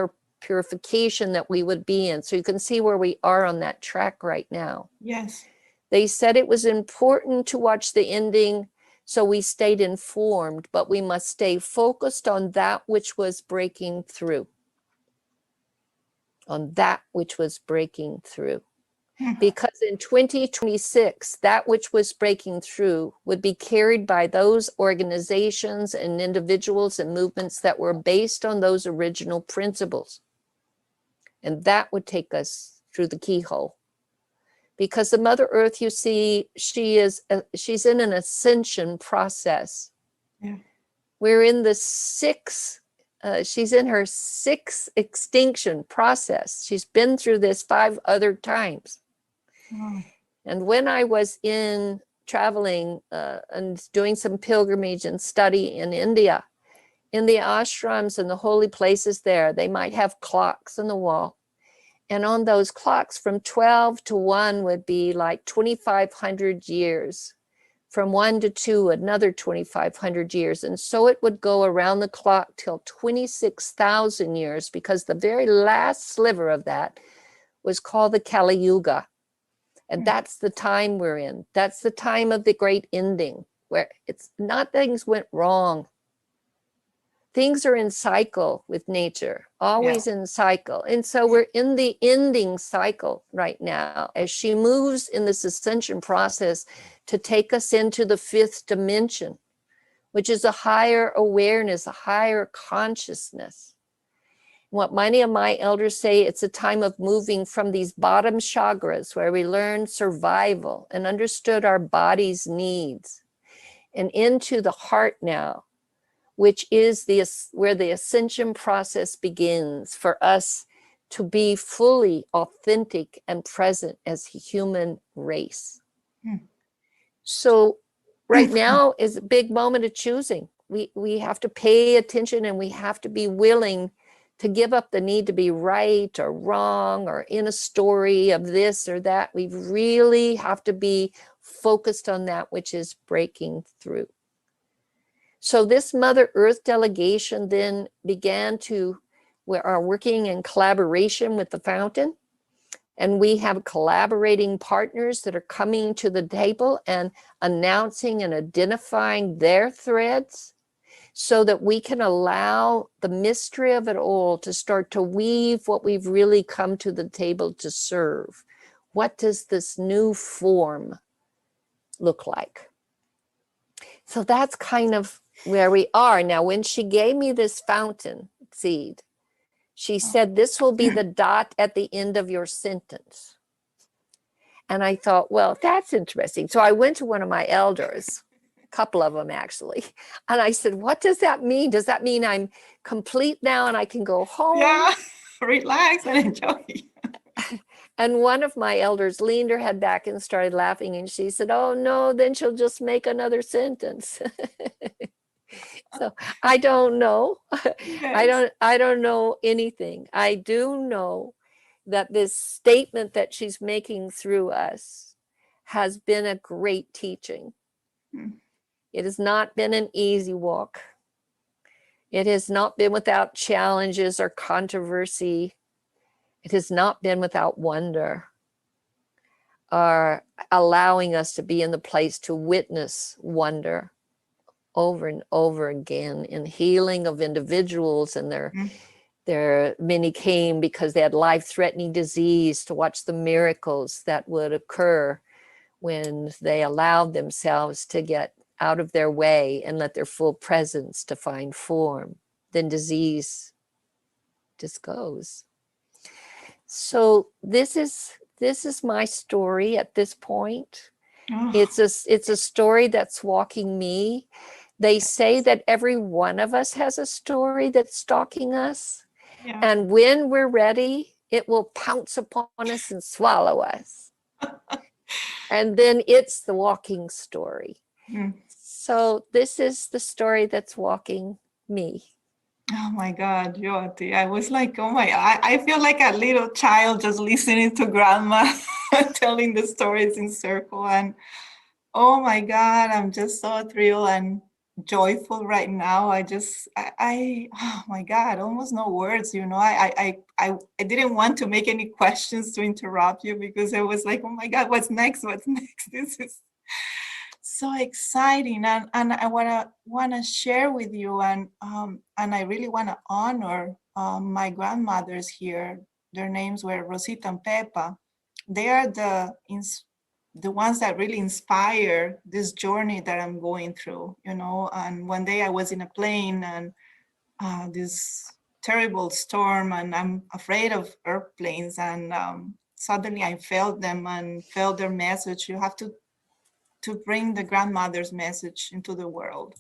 S2: purification that we would be in. So you can see where we are on that track right now.
S1: Yes.
S2: They said it was important to watch the ending, so we stayed informed, but we must stay focused on that which was breaking through. On that which was breaking through. Because in 2026, that which was breaking through would be carried by those organizations and individuals and movements that were based on those original principles. And that would take us through the keyhole. Because the Mother Earth, you see, she's in an ascension process.
S1: Yeah.
S2: We're in the she's in her sixth extinction process. She's been through this 5 other times.
S1: Wow.
S2: And when I was traveling and doing some pilgrimage and study in India, in the ashrams and the holy places there, they might have clocks on the wall. And on those clocks from 12 to 1 would be like 2,500 years. From 1 to 2, another 2,500 years. And so it would go around the clock till 26,000 years, because the very last sliver of that was called the Kali Yuga. And that's the time we're in. That's the time of the great ending, where it's not things went wrong. Things are in cycle with nature, always in cycle. And so we're in the ending cycle right now as she moves in this ascension process to take us into the 5th dimension, which is a higher awareness, a higher consciousness. What many of my elders say, it's a time of moving from these bottom chakras where we learned survival and understood our body's needs, and into the heart now, which is where the ascension process begins for us to be fully authentic and present as a human race. So right now is a big moment of choosing. We have to pay attention, and we have to be willing to give up the need to be right or wrong or in a story of this or that. We really have to be focused on that which is breaking through. So this Mother Earth delegation then began to, we are working in collaboration with the fountain, and we have collaborating partners that are coming to the table and announcing and identifying their threads, so that we can allow the mystery of it all to start to weave what we've really come to the table to serve. What does this new form look like? So that's kind of where we are. Now, when she gave me this fountain seed, she said, this will be the dot at the end of your sentence. And I thought, well, that's interesting. So I went to one of my elders, a couple of them actually, and I said, what does that mean? Does that mean I'm complete now and I can go home?
S1: Yeah, relax and enjoy.
S2: And one of my elders leaned her head back and started laughing, and she said, oh no, then she'll just make another sentence. So I don't know.
S1: Yes.
S2: I don't know anything. I do know that this statement that she's making through us has been a great teaching. It has not been an easy walk. It has not been without challenges or controversy. It has not been without wonder, or allowing us to be in the place to witness wonder over and over again in healing of individuals. And there many came because they had life-threatening disease, to watch the miracles that would occur when they allowed themselves to get out of their way and let their full presence to find form. Then disease just goes. So this is my story at this point.
S1: Oh.
S2: It's a story that's walking me. They say that every one of us has a story that's stalking us.
S1: Yeah.
S2: And when we're ready, it will pounce upon us and swallow us. And then it's the walking story. So this is the story that's walking me.
S1: Oh my God, Jyoti. I was like, oh my, I feel like a little child just listening to grandma telling the stories in circle. And oh my God, I'm just so thrilled and joyful right now. Oh my God, almost no words, you know. I didn't want to make any questions to interrupt you, because it was like, oh my God, what's next? What's next? This is so exciting, and I wanna share with you, and I really wanna honor my grandmothers here. Their names were Rosita and Pepa. They are the ones that really inspire this journey that I'm going through, you know. And one day I was in a plane, and this terrible storm, and I'm afraid of airplanes, and suddenly I felt them and felt their message. You have to bring the grandmother's message into the world.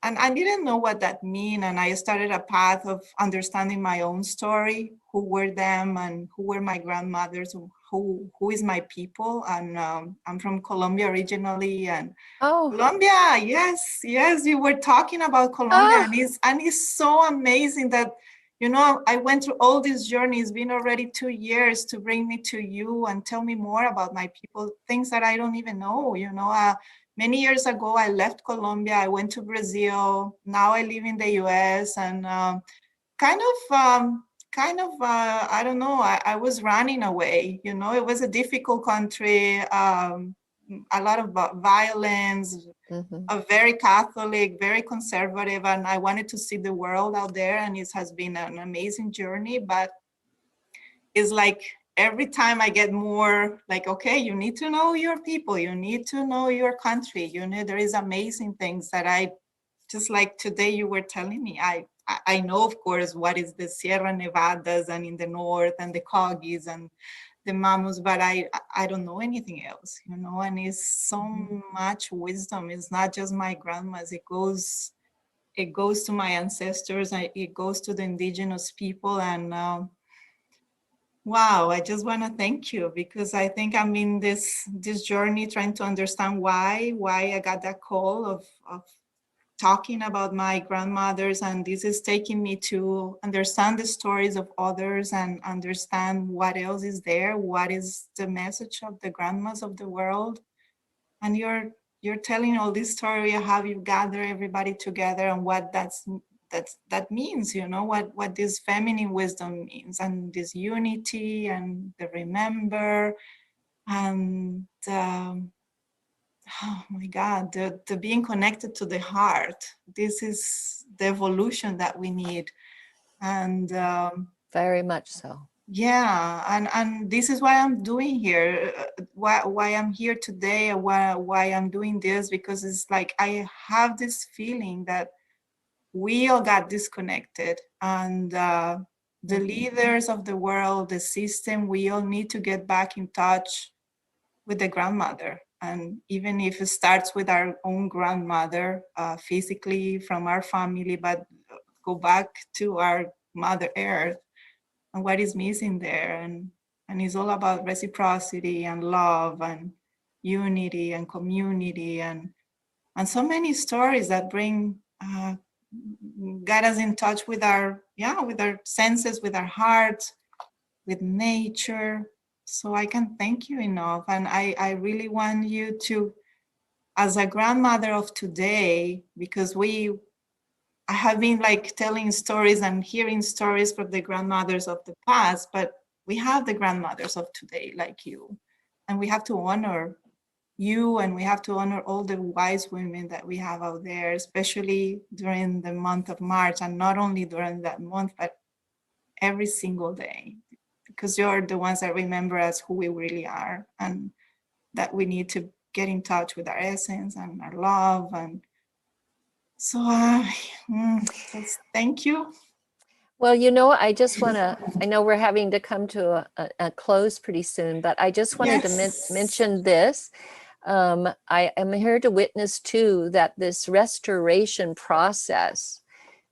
S1: And I didn't know what that meant. And I started a path of understanding my own story, who were them and who were my grandmothers, who is my people. And I'm from Colombia originally. And Colombia, yes, you were talking about Colombia. And it's so amazing that, you know, I went through all this journey. It's been already 2 years to bring me to you and tell me more about my people, things that I don't even know, you know. Many years ago, I left Colombia, I went to Brazil. Now I live in the US, and I don't know, I was running away, you know. It was a difficult country, a lot of violence, a very Catholic, very conservative, and I wanted to see the world out there, and it has been an amazing journey. But it's like every time I get more like, okay, you need to know your people, you need to know your country, you know, there is amazing things that I just, like today you were telling me, I know, of course, what is the Sierra Nevadas and in the north, and the Cogis and the Mamus, but I don't know anything else, you know. And it's so much wisdom. It's not just my grandmas. It goes to my ancestors. It goes to the indigenous people, and Wow, I just want to thank you because I think I'm in this journey trying to understand why I got that call of talking about my grandmothers, and this is taking me to understand the stories of others and understand what else is there, what is the message of the grandmas of the world. And you're telling all this story of how you gather everybody together and what that means, what this feminine wisdom means, and this unity and the remember, and oh my God, the being connected to the heart. This is the evolution that we need. And
S2: Very much so.
S1: yeah, and this is why I'm doing here, why I'm here today, why I'm doing this, because it's like I have this feeling that we all got disconnected, and the leaders of the world, the system, we all need to get back in touch with the grandmother. And even if it starts with our own grandmother, physically from our family, but go back to our Mother Earth and what is missing there. And it's all about reciprocity and love and unity and community, and so many stories that bring got us in touch with our senses, with our hearts, with nature. So I can thank you enough. And I really want you to, as a grandmother of today, because I have been like telling stories and hearing stories from the grandmothers of the past, but we have the grandmothers of today like you. And we have to honor you, and we have to honor all the wise women that we have out there, especially during the month of March, and not only during that month, but every single day, because you're the ones that remember us who we really are, and that we need to get in touch with our essence and our love. And so just thank you.
S2: Well, I just want to, I know we're having to come to a close pretty soon, but I just wanted to
S1: Yes.
S2: mention this. I am here to witness too that this restoration process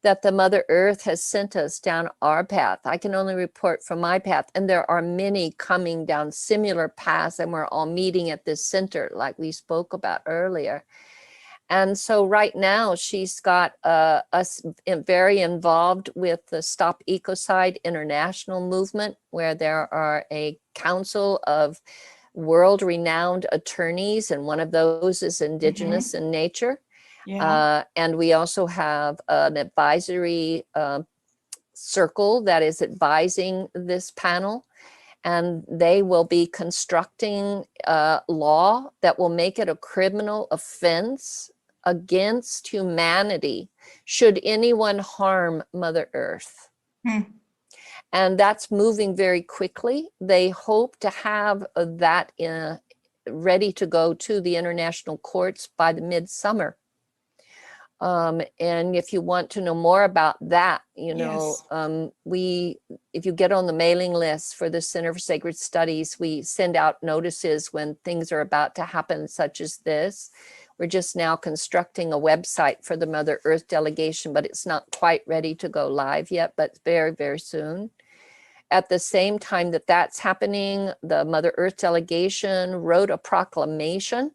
S2: that the Mother Earth has sent us down our path. I can only report from my path, and there are many coming down similar paths, and we're all meeting at this center like we spoke about earlier. And so right now she's got us very involved with the Stop Ecocide International movement, where there are a council of world-renowned attorneys, and one of those is Indigenous in nature.
S1: Yeah.
S2: And we also have an advisory circle that is advising this panel, and they will be constructing a law that will make it a criminal offense against humanity should anyone harm Mother Earth. And that's moving very quickly. They hope to have that ready to go to the international courts by the midsummer. And if you want to know more about that,
S1: Yes.
S2: if you get on the mailing list for the Center for Sacred Studies, we send out notices when things are about to happen, such as this. We're just now constructing a website for the Mother Earth Delegation, but it's not quite ready to go live yet, but very, very soon. At the same time that that's happening, the Mother Earth Delegation wrote a proclamation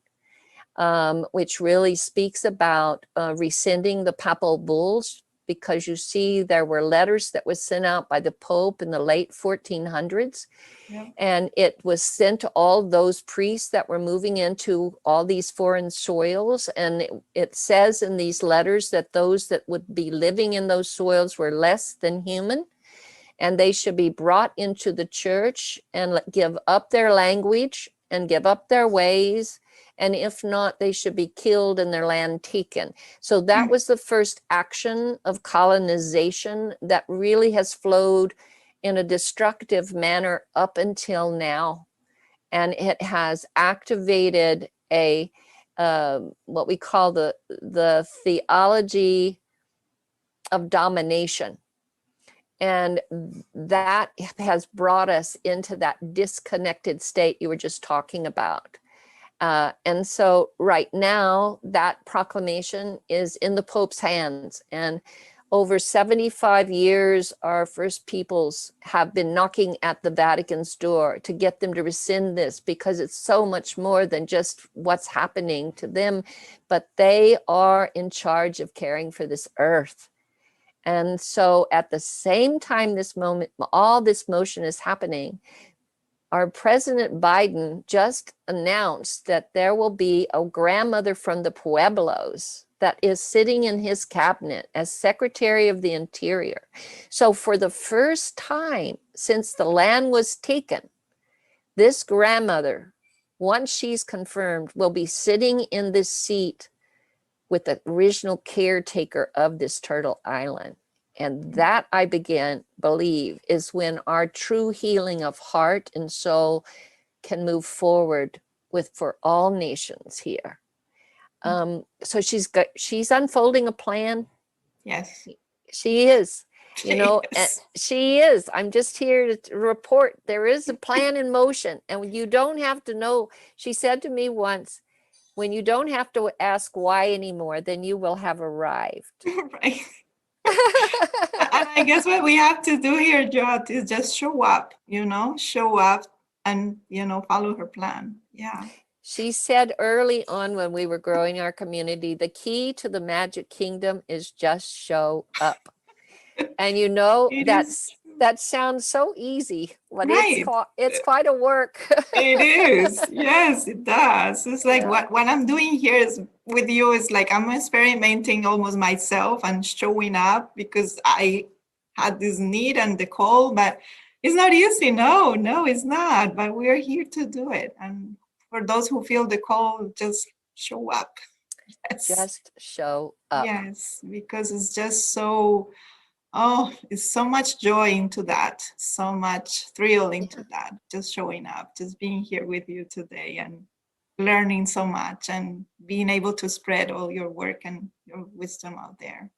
S2: which really speaks about rescinding the papal bulls, because you see there were letters that was sent out by the Pope in the late 1400s.
S1: Yeah.
S2: And it was sent to all those priests that were moving into all these foreign soils. And it says in these letters that those that would be living in those soils were less than human, and they should be brought into the church and give up their language and give up their ways. And if not, they should be killed and their land taken. So that was the first action of colonization that really has flowed in a destructive manner up until now. And it has activated a what we call the theology of domination. And that has brought us into that disconnected state you were just talking about. And so right now, that proclamation is in the Pope's hands. And over 75 years, our first peoples have been knocking at the Vatican's door to get them to rescind this, because it's so much more than just what's happening to them, but they are in charge of caring for this earth. And so at the same time, this moment, all this motion is happening, our President Biden just announced that there will be a grandmother from the Pueblos that is sitting in his cabinet as Secretary of the Interior. So for the first time since the land was taken, this grandmother, once she's confirmed, will be sitting in this seat with the original caretaker of this turtle island. And that, I believe, is when our true healing of heart and soul can move forward for all nations here. So she's unfolding a plan.
S1: Yes.
S2: She is,
S1: Yes.
S2: she is. I'm just here to report there is a plan in motion, and you don't have to know. She said to me once, when you don't have to ask why anymore, then you will have arrived.
S1: Right. And I guess what we have to do here, Jot, is just show up, show up and, follow her plan. Yeah.
S2: She said early on when we were growing our community, the key to the magic kingdom is just show up. And that sounds so easy, but
S1: right.
S2: it's quite a work.
S1: It is. Yes, it does. It's like what I'm doing here is with you is like I'm experimenting almost myself and showing up, because I had this need and the call, but it's not easy. No, it's not. But we're here to do it. And for those who feel the call, just show up. Yes.
S2: Just show up.
S1: Yes, because it's just it's so much joy into that, so much thrill into that, just showing up, just being here with you today and learning so much and being able to spread all your work and your wisdom out there.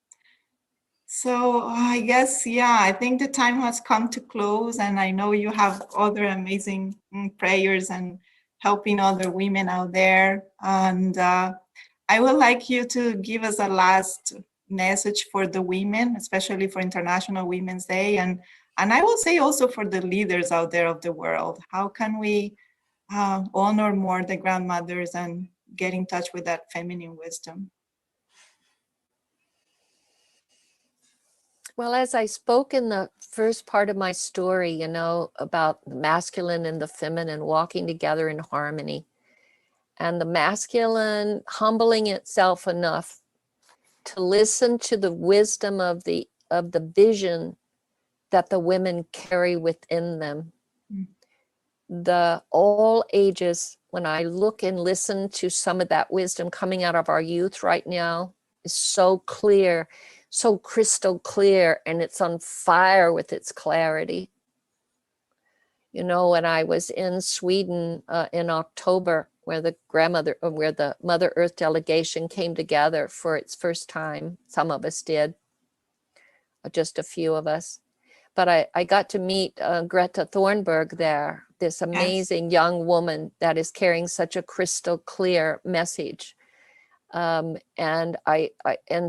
S1: So I guess, I think the time has come to close, and I know you have other amazing prayers and helping other women out there. And I would like you to give us a last message for the women, especially for International Women's Day, and I will say also for the leaders out there of the world. How can we honor more the grandmothers and get in touch with that feminine wisdom?
S2: Well, as I spoke in the first part of my story, about the masculine and the feminine walking together in harmony, and the masculine humbling itself enough to listen to the wisdom of the vision that the women carry within them. The all ages, when I look and listen to some of that wisdom coming out of our youth right now, is so clear, so crystal clear, and it's on fire with its clarity. When I was in Sweden in October, where the Mother Earth delegation came together for its first time, some of us did, just a few of us, but I got to meet Greta Thornberg there, this amazing young woman that is carrying such a crystal clear message. And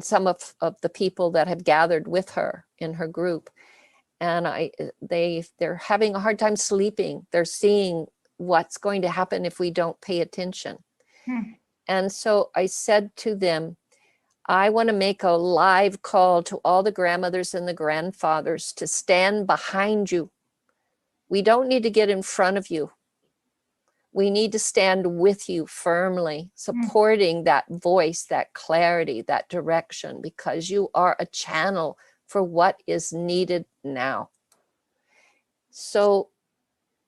S2: some of the people that have gathered with her in her group, and they're having a hard time sleeping. They're seeing what's going to happen if we don't pay attention. And so I said to them, I want to make a live call to all the grandmothers and the grandfathers to stand behind you. We don't need to get in front of you. We need to stand with you firmly, supporting that voice, that clarity, that direction, because you are a channel for what is needed now. So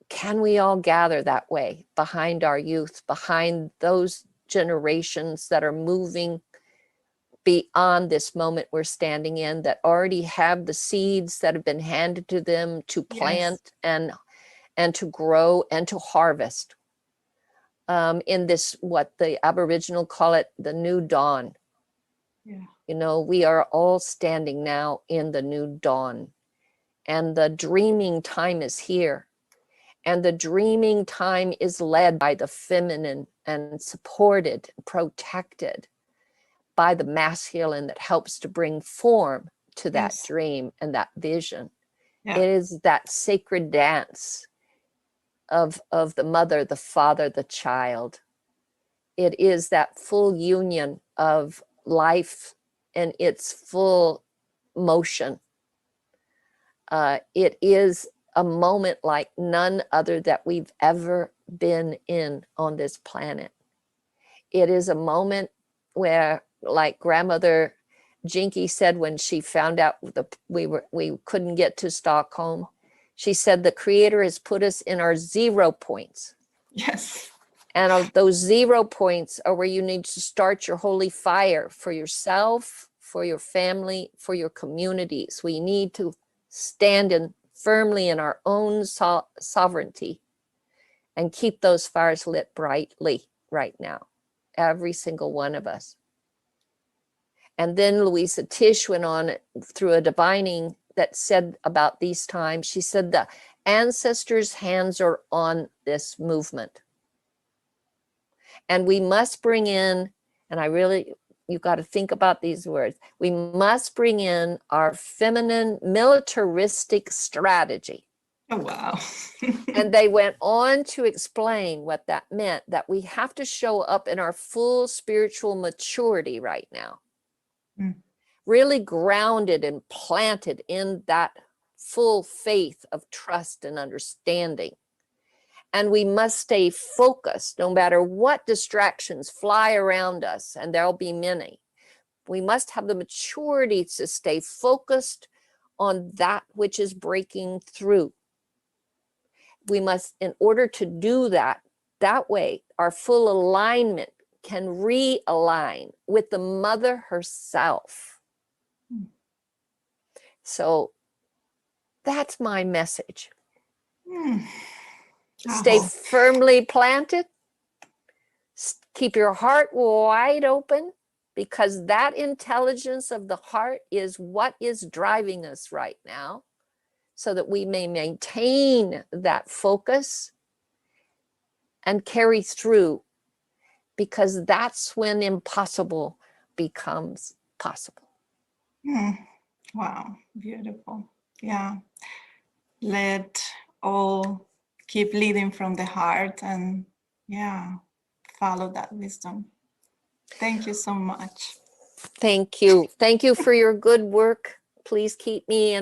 S2: can we all gather that way behind our youth, behind those generations that are moving beyond this moment we're standing in, that already have the seeds that have been handed to them to plant and to grow and to harvest in this, what the Aboriginal call it, the new dawn. We are all standing now in the new dawn, and the dreaming time is here. And the dreaming time is led by the feminine and supported, protected by the masculine that helps to bring form to that
S1: Yes.
S2: dream and that vision.
S1: Yeah.
S2: It is that sacred dance of the mother, the father, the child. It is that full union of life and its full motion. It is a moment like none other that we've ever been in on this planet. It is a moment where, like grandmother Jinky said when she found out we couldn't get to Stockholm, she said the Creator has put us in our 0 points.
S1: Yes.
S2: And those 0 points are where you need to start your holy fire for yourself, for your family, for your communities. We need to stand firmly in our own sovereignty and keep those fires lit brightly right now, every single one of us. And then Louisa Tish went on through a divining that said about these times, she said the ancestors' hands are on this movement. And we must bring in, and you've got to think about these words, we must bring in our feminine militaristic strategy.
S1: Oh, wow.
S2: And they went on to explain what that meant, that we have to show up in our full spiritual maturity right now.
S1: Mm.
S2: Really grounded and planted in that full faith of trust and understanding. And we must stay focused no matter what distractions fly around us, and there'll be many. We must have the maturity to stay focused on that which is breaking through. We must, in order to do that way, our full alignment can realign with the mother herself. So that's my message. Stay firmly planted. Keep your heart wide open, because that intelligence of the heart is what is driving us right now, so that we may maintain that focus and carry through, because that's when impossible becomes possible.
S1: Wow, beautiful. Yeah. Let all keep leading from the heart and follow that wisdom. Thank you so much.
S2: Thank you. Thank you for your good work. Please keep me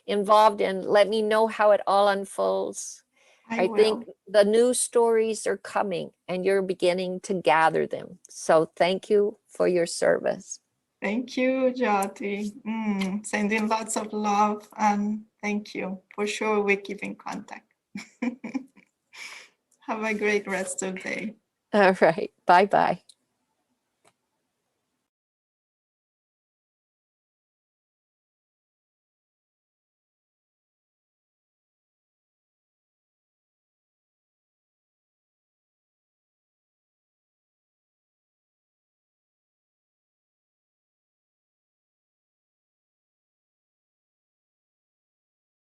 S2: involved and let me know how it all unfolds. I think the new stories are coming and you're beginning to gather them. So thank you for your service.
S1: Thank you, Jyoti. Sending lots of love, and thank you. For sure, we keep in contact. Have a great rest of the day.
S2: All right. Bye-bye.